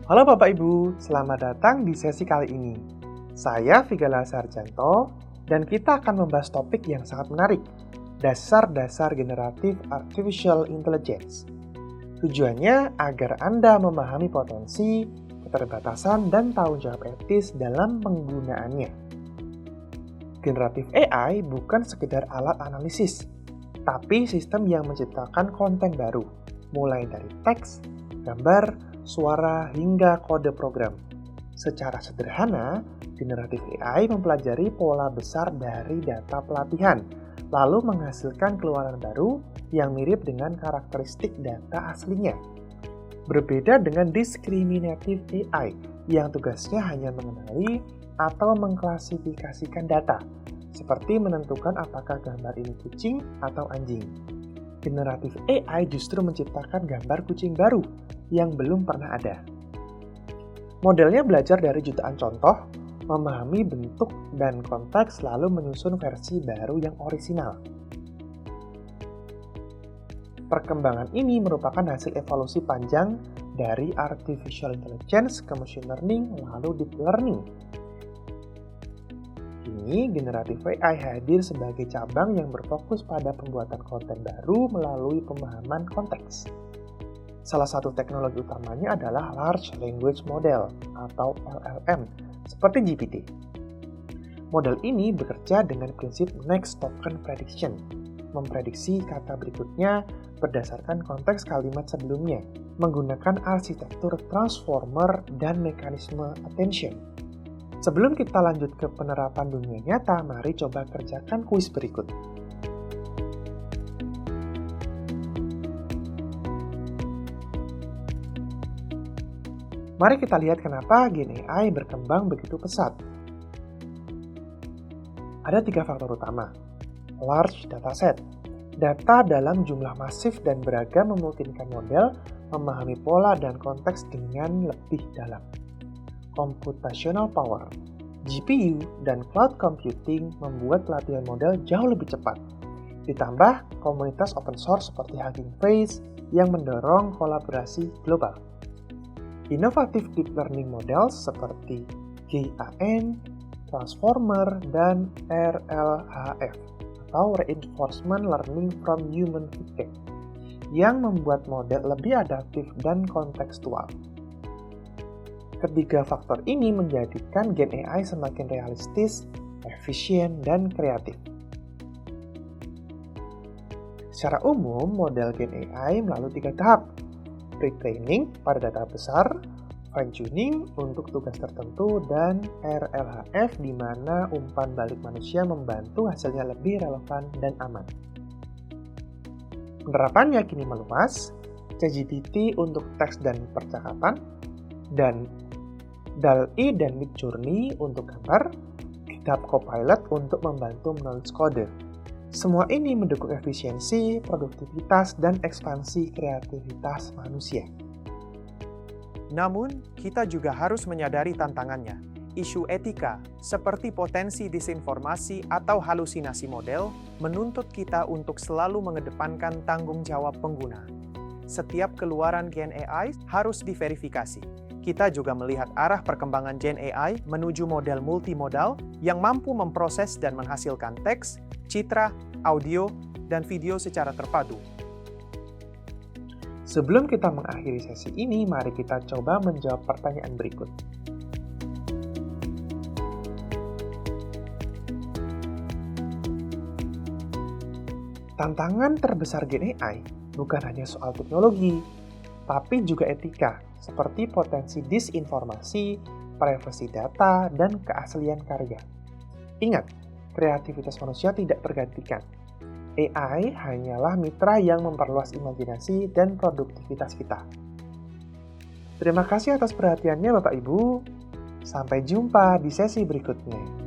Halo Bapak Ibu, selamat datang di sesi kali ini. Saya Vigala Sarjanto, dan kita akan membahas topik yang sangat menarik, dasar-dasar generatif artificial intelligence. Tujuannya agar Anda memahami potensi, keterbatasan, dan tanggung jawab etis dalam penggunaannya. Generatif AI bukan sekedar alat analisis, tapi sistem yang menciptakan konten baru, mulai dari teks, gambar, suara, hingga kode program. Secara sederhana, generatif AI mempelajari pola besar dari data pelatihan, lalu menghasilkan keluaran baru yang mirip dengan karakteristik data aslinya. Berbeda dengan discriminative AI, yang tugasnya hanya mengenali atau mengklasifikasikan data, seperti menentukan apakah gambar ini kucing atau anjing. Generatif AI justru menciptakan gambar kucing baru yang belum pernah ada. Modelnya belajar dari jutaan contoh, memahami bentuk dan konteks, lalu menyusun versi baru yang orisinal. Perkembangan ini merupakan hasil evolusi panjang dari artificial intelligence ke machine learning lalu deep learning. Kini, generatif AI hadir sebagai cabang yang berfokus pada pembuatan konten baru melalui pemahaman konteks. Salah satu teknologi utamanya adalah Large Language Model atau LLM, seperti GPT. Model ini bekerja dengan prinsip Next Token Prediction, memprediksi kata berikutnya berdasarkan konteks kalimat sebelumnya, menggunakan arsitektur transformer dan mekanisme attention. Sebelum kita lanjut ke penerapan dunia nyata, mari coba kerjakan kuis berikut. Mari kita lihat kenapa Gen AI berkembang begitu pesat. Ada 3 faktor utama. Large dataset. Data dalam jumlah masif dan beragam memungkinkan model memahami pola dan konteks dengan lebih dalam. Computational power. GPU dan cloud computing membuat pelatihan model jauh lebih cepat. Ditambah komunitas open source seperti Hugging Face yang mendorong kolaborasi global. Inovatif deep learning models seperti GAN, Transformer, dan RLHF atau Reinforcement Learning from Human Feedback yang membuat model lebih adaptif dan kontekstual. Ketiga faktor ini menjadikan Gen AI semakin realistis, efisien, dan kreatif. Secara umum, model Gen AI melalui 3 tahap. Pre-training pada data besar, fine-tuning untuk tugas tertentu, dan RLHF di mana umpan balik manusia membantu hasilnya lebih relevan dan aman. Penerapannya kini meluas, ChatGPT untuk teks dan percakapan, dan DALL-E dan Midjourney untuk gambar, GitHub Copilot untuk membantu menulis kode. Semua ini mendukung efisiensi, produktivitas, dan ekspansi kreativitas manusia. Namun, kita juga harus menyadari tantangannya. Isu etika, seperti potensi disinformasi atau halusinasi model, menuntut kita untuk selalu mengedepankan tanggung jawab pengguna. Setiap keluaran Gen AI harus diverifikasi. Kita juga melihat arah perkembangan Gen AI menuju model multimodal yang mampu memproses dan menghasilkan teks, citra, audio, dan video secara terpadu. Sebelum kita mengakhiri sesi ini, mari kita coba menjawab pertanyaan berikut. Tantangan terbesar Gen AI bukan hanya soal teknologi, tapi juga etika, seperti potensi disinformasi, privasi data, dan keaslian karya. Ingat, kreativitas manusia tidak tergantikan. AI hanyalah mitra yang memperluas imajinasi dan produktivitas kita. Terima kasih atas perhatiannya Bapak Ibu. Sampai jumpa di sesi berikutnya.